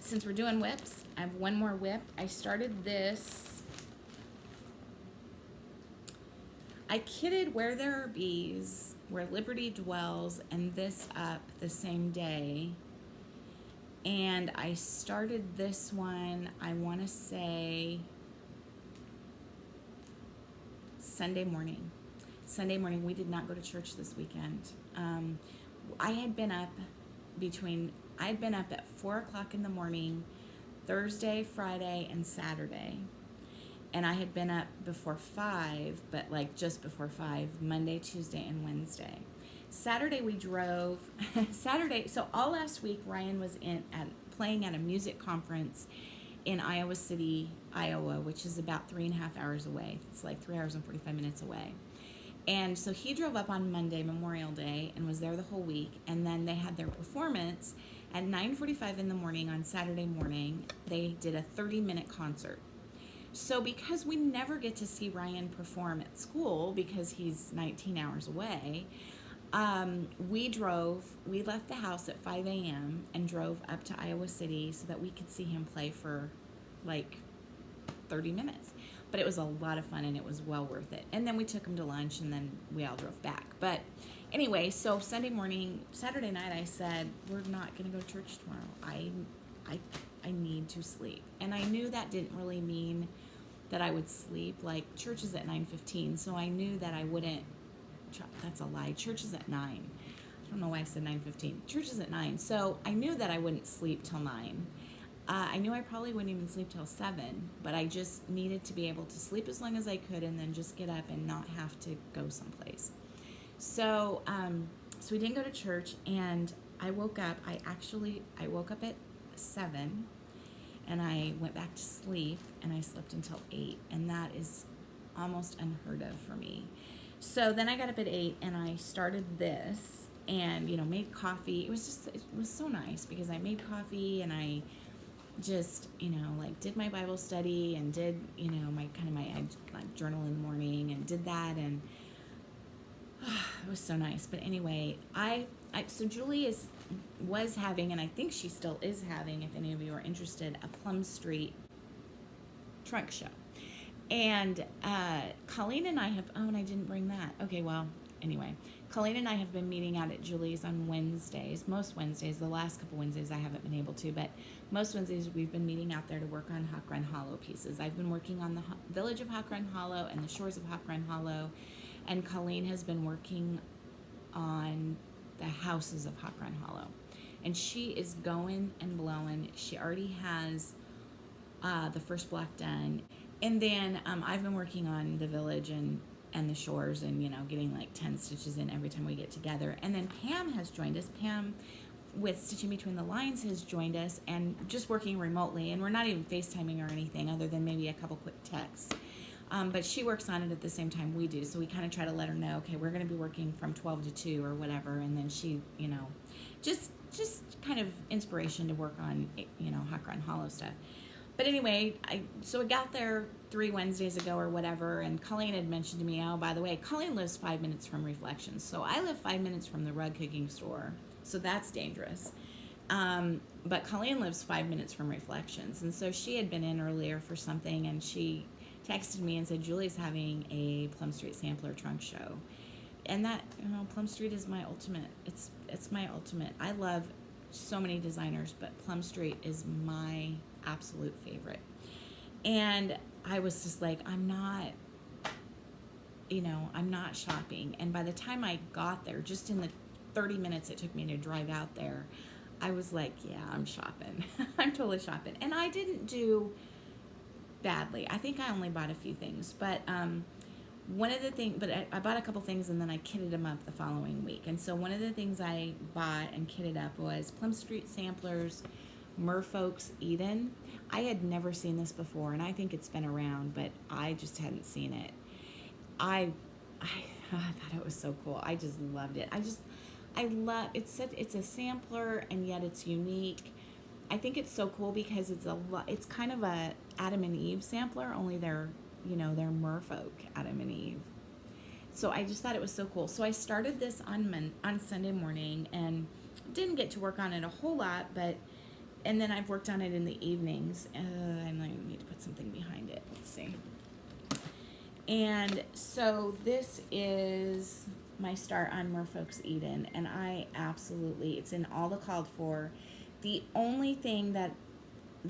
Since we're doing whips, I have one more whip. I started this. I kitted Where There Are Bees, Where Liberty Dwells, and this up the same day. And I started this one, I want to say, Sunday morning. Sunday morning. We did not go to church this weekend. I had been up at 4 o'clock in the morning, Thursday, Friday, and Saturday. And I had been up before 5, but like just before 5, Monday, Tuesday, and Wednesday. Saturday we drove. So all last week Ryan was playing at a music conference in Iowa City, Iowa, which is about 3.5 hours away. It's like 3 hours and 45 minutes away. And so he drove up on Monday, Memorial Day, and was there the whole week. And then they had their performance at 9:45 in the morning on Saturday morning. They did a 30-minute concert. So because we never get to see Ryan perform at school because he's 19 hours away, we left the house at 5 a.m. and drove up to Iowa City so that we could see him play for like 30 minutes. But it was a lot of fun and it was well worth it. And then we took him to lunch and then we all drove back. But anyway, so Saturday night, I said, we're not going to go to church tomorrow. I need to sleep. And I knew that didn't really mean that I would sleep. Like, church is at 9:15, so I knew that I wouldn't. That's a lie. Church is at 9. I don't know why I said 9:15. Church is at 9, so I knew that I wouldn't sleep till 9. I knew I probably wouldn't even sleep till 7, but I just needed to be able to sleep as long as I could and then just get up and not have to go someplace. So we didn't go to church, and I woke up. I woke up at 7, and I went back to sleep, and I slept until 8, and that is almost unheard of for me. So then I got up at 8, and I started this, and made coffee. It was so nice because I made coffee, and I just did my Bible study and did my journal in the morning and did that, and it was so nice. But anyway, so Julie was having, and I think she still is having, if any of you are interested, a Plum Street trunk show. And Colleen and I have, and I didn't bring that. Okay, well, anyway, Colleen and I have been meeting out at Julie's on Wednesdays, most Wednesdays. The last couple Wednesdays I haven't been able to, but most Wednesdays we've been meeting out there to work on Hawk Run Hollow pieces. I've been working on the village of Hawk Run Hollow and the shores of Hawk Run Hollow, and Colleen has been working on the houses of Hawk Run Hollow. And she is going and blowing. She already has the first block done. And then I've been working on the village and the shores and, getting like 10 stitches in every time we get together. And then Pam has joined us. Pam with Stitching Between the Lines has joined us, and just working remotely. And we're not even FaceTiming or anything other than maybe a couple quick texts. But she works on it at the same time we do. So we kind of try to let her know, okay, we're going to be working from 12 to 2 or whatever. And then she, just kind of inspiration to work on, Hawk Run Hollow stuff. But anyway, I got there 3 Wednesdays ago or whatever, and Colleen had mentioned to me, oh, by the way, Colleen lives 5 minutes from Reflections. So I live 5 minutes from the rug cooking store, so that's dangerous. But Colleen lives 5 minutes from Reflections, and so she had been in earlier for something, and she texted me and said, Julie's having a Plum Street Sampler trunk show. And that, Plum Street is my ultimate. It's my ultimate. I love so many designers, but Plum Street is my absolute favorite. And I was just like, I'm not shopping. And by the time I got there, just in the 30 minutes it took me to drive out there, I was like, yeah, I'm shopping. I'm totally shopping. And I didn't do badly. I think I only bought a few things, but one of the things, but I bought a couple things and then I kitted them up the following week. And so one of the things I bought and kitted up was Plum Street Samplers Merfolk's Eden. I had never seen this before, and I think it's been around, but I just hadn't seen it. I thought it was so cool. I just loved it. I love it's a sampler, and yet it's unique. I think it's so cool because it's kind of a Adam and Eve sampler, only they're merfolk Adam and Eve. So I just thought it was so cool. So I started this on Sunday morning and didn't get to work on it a whole lot, but and then I've worked on it in the evenings. I need to put something behind it. Let's see. And so this is my start on Merfolk's Eden, and I absolutely, it's in all the called for. The only thing that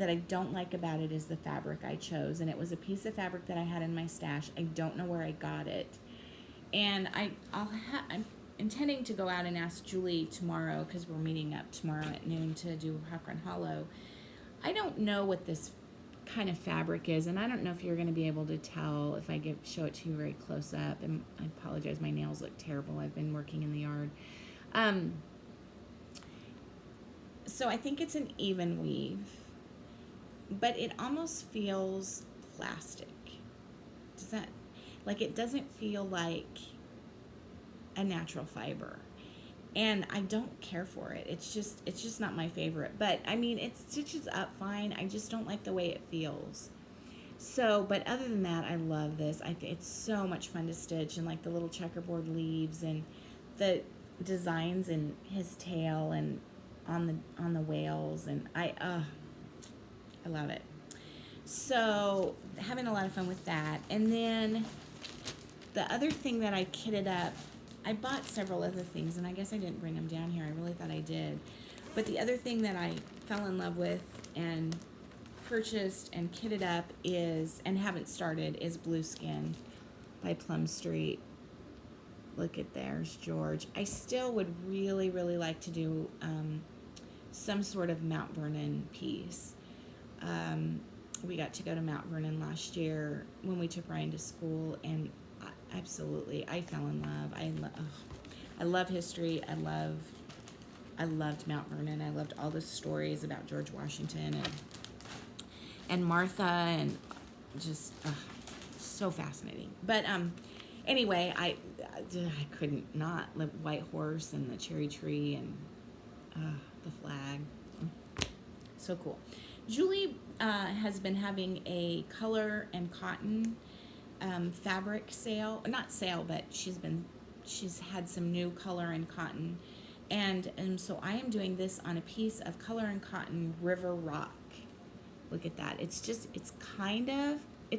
I don't like about it is the fabric I chose, and it was a piece of fabric that I had in my stash. I don't know where I got it, and I'm intending to go out and ask Julie tomorrow, because we're meeting up tomorrow at noon to do Hawk Run Hollow. I don't know what this kind of fabric is, and I don't know if you're going to be able to tell if I show it to you very close up. And I apologize, my nails look terrible. I've been working in the yard. So I think it's an even weave, but it almost feels plastic. Does that, like, it doesn't feel like a natural fiber, and I don't care for it. It's just not my favorite, but I mean, it stitches up fine. I just don't like the way it feels. So, but other than that, I love this. I think it's so much fun to stitch, and like the little checkerboard leaves and the designs in his tail and on the whales, and I love it. So, having a lot of fun with that. And then the other thing that I kitted up, I bought several other things, and I guess I didn't bring them down here. I really thought I did. But the other thing that I fell in love with and purchased and kitted up is, and haven't started, is Blue Skin by Plum Street. Look at, there's George. I still would really, really like to do some sort of Mount Vernon piece. We got to go to Mount Vernon last year when we took Ryan to school, and absolutely, I fell in love. I love history. I loved Mount Vernon. I loved all the stories about George Washington and Martha, and just so fascinating. But anyway, I couldn't not live White Horse and the cherry tree and the flag. So cool. Julie has been having a color and cotton fabric sale, not sale, but she's had some new color and cotton, and so I am doing this on a piece of color and cotton River Rock. Look at that. It's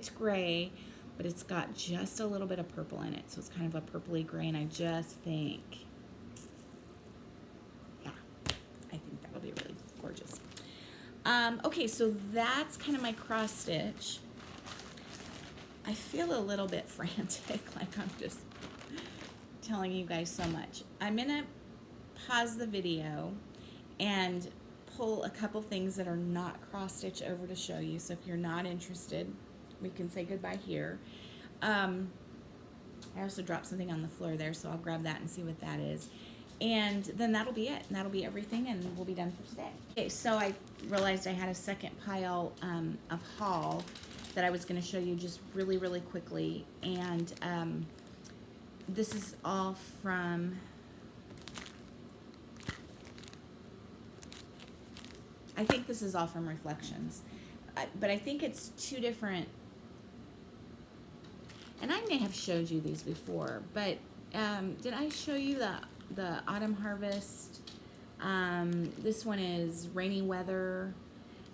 gray, but it's got just a little bit of purple in it, so it's kind of a purpley gray, and I just think, yeah, I think that'll be really gorgeous. Okay, so that's kind of my cross stitch. I feel a little bit frantic, like I'm just telling you guys so much. I'm gonna pause the video and pull a couple things that are not cross stitch over to show you. So if you're not interested, we can say goodbye here. I also dropped something on the floor there, so I'll grab that and see what that is. And then that'll be it. That'll be everything, and we'll be done for today. Okay, so I realized I had a second pile of haul that I was going to show you just really, really quickly. And this is all from, I think this is all from Reflections. But I think it's two different, and I may have showed you these before, but did I show you the Autumn Harvest? This one is Rainy Weather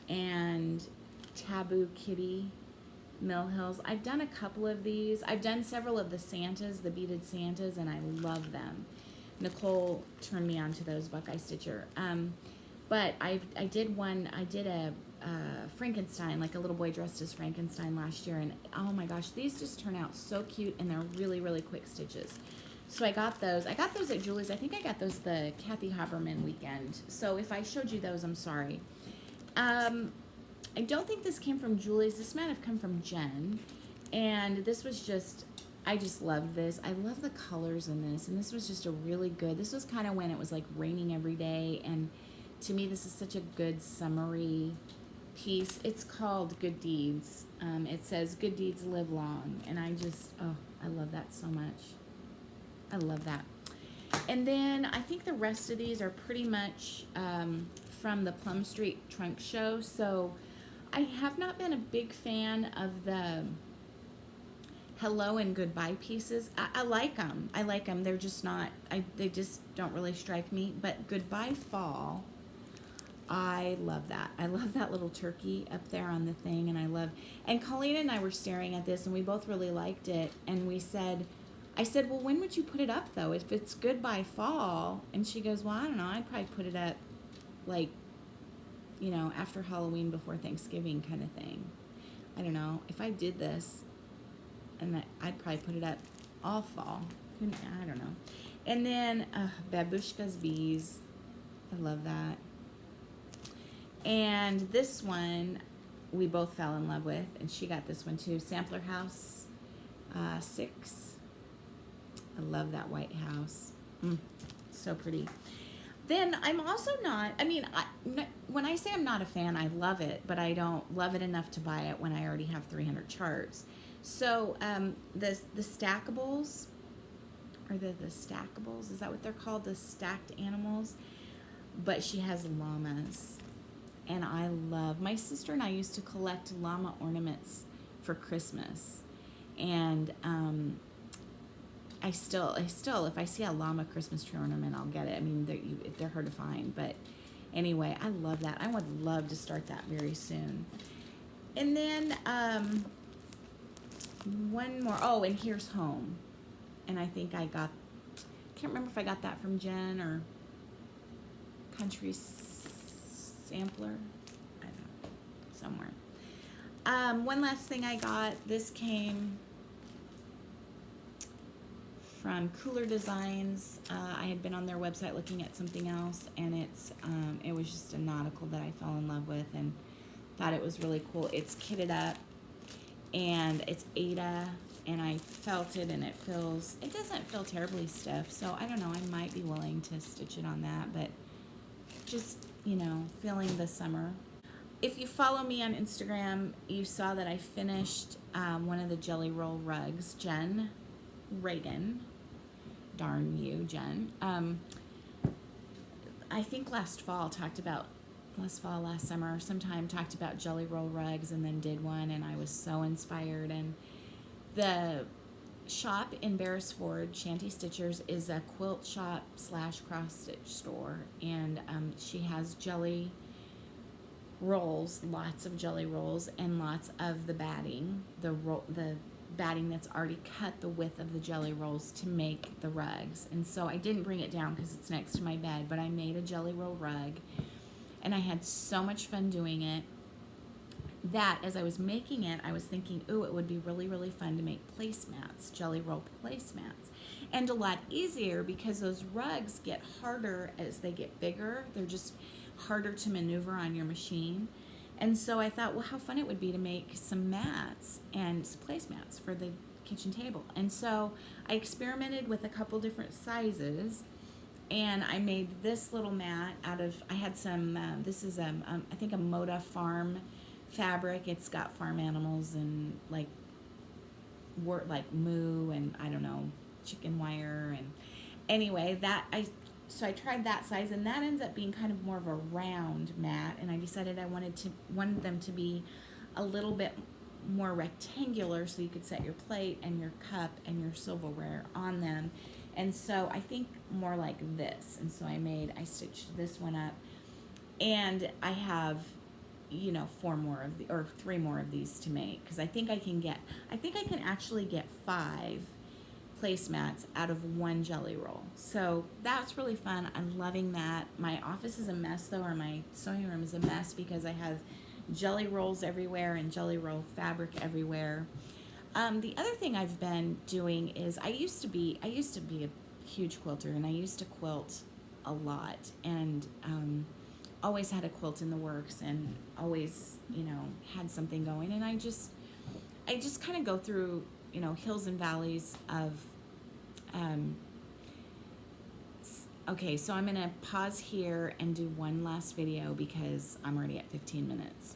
and Taboo Kitty, Mill Hills. I've done a couple of these. I've done several of the Santas, the beaded Santas, and I love them. Nicole turned me on to those, Buckeye Stitcher. But I did a Frankenstein, like a little boy dressed as Frankenstein last year, and oh my gosh, these just turn out so cute, and they're really, really quick stitches. So I got those. I got those at Julie's. I think I got those the Kathy Haberman weekend. So if I showed you those, I'm sorry. I don't think this came from Julie's. This might have come from Jen. And this was just, I just loved this. I love the colors in this. And this was just a really good, this was kind of when it was like raining every day. And to me, this is such a good summery piece. It's called Good Deeds. It says, Good Deeds Live Long. And I just, oh, I love that so much. I love that. And then I think the rest of these are pretty much from the Plum Street Trunk Show. So I have not been a big fan of the hello and goodbye pieces. I like them. I like them. They're just not, they just don't really strike me. But Goodbye Fall, I love that. I love that little turkey up there on the thing, and Colleen and I were staring at this, and we both really liked it, and I said, well, when would you put it up, though, if it's good by fall? And she goes, well, I don't know, I'd probably put it up, like, you know, after Halloween, before Thanksgiving kind of thing. I don't know, if I did this, and I'd probably put it up all fall. I don't know. And then Babushka's Bees. I love that. And this one we both fell in love with, and she got this one too. Sampler House 6. I love that white house. So pretty. Then I'm also not, I mean, when I say I'm not a fan, I love it, but I don't love it enough to buy it when I already have 300 charts. So the stackables, or the stackables, is that what they're called? The stacked animals? But she has llamas. And I love, my sister and I used to collect llama ornaments for Christmas. And I still, if I see a llama Christmas tree ornament, I'll get it. I mean, they're hard to find. But anyway, I love that. I would love to start that very soon. And then one more. Oh, and Here's Home. And I think I can't remember if I got that from Jen or Country Sampler. I don't know, somewhere. One last thing I got. This came from Cooler Designs. I had been on their website looking at something else, and it was just a nautical that I fell in love with and thought it was really cool. It's kitted up, and it's Ada, and I felt it, and it doesn't feel terribly stiff, so I don't know, I might be willing to stitch it on that, but just, you know, feeling the summer. If you follow me on Instagram, you saw that I finished one of the Jelly Roll rugs. Jen Reagan, darn you, Jen. I think last summer, sometime talked about Jelly Roll rugs, and then did one, and I was so inspired. And the shop in Beresford, Shanty Stitchers, is a quilt shop / cross stitch store, and she has jelly rolls, lots of jelly rolls, and lots of the batting, the batting that's already cut the width of the jelly rolls to make the rugs. And so I didn't bring it down because it's next to my bed, but I made a jelly roll rug, and I had so much fun doing it that as I was making it, I was thinking, ooh, it would be really, really fun to make placemats, jelly roll placemats. And a lot easier because those rugs get harder as they get bigger. They're just harder to maneuver on your machine. And so I thought, well, how fun it would be to make some mats and some placemats for the kitchen table. And so I experimented with a couple different sizes, and I made this little mat out of, I had some, this is, I think a Moda Farm fabric. It's got farm animals and like moo and I don't know, chicken wire, and anyway, so I tried that size, and that ends up being kind of more of a round mat, and I decided I wanted them to be a little bit more rectangular so you could set your plate and your cup and your silverware on them. And so I think more like this. And so I stitched this one up, and I have, you know, 3 more of these to make, because I think I can actually get 5 placemats out of 1 jelly roll. So that's really fun. I'm loving that. My office is a mess though, or my sewing room is a mess, because I have jelly rolls everywhere and jelly roll fabric everywhere. The other thing I've been doing is I used to be a huge quilter, and I used to quilt a lot, and always had a quilt in the works, and always, you know, had something going. And I just kind of go through, you know, hills and valleys of okay, so I'm gonna pause here and do one last video because I'm already at 15 minutes.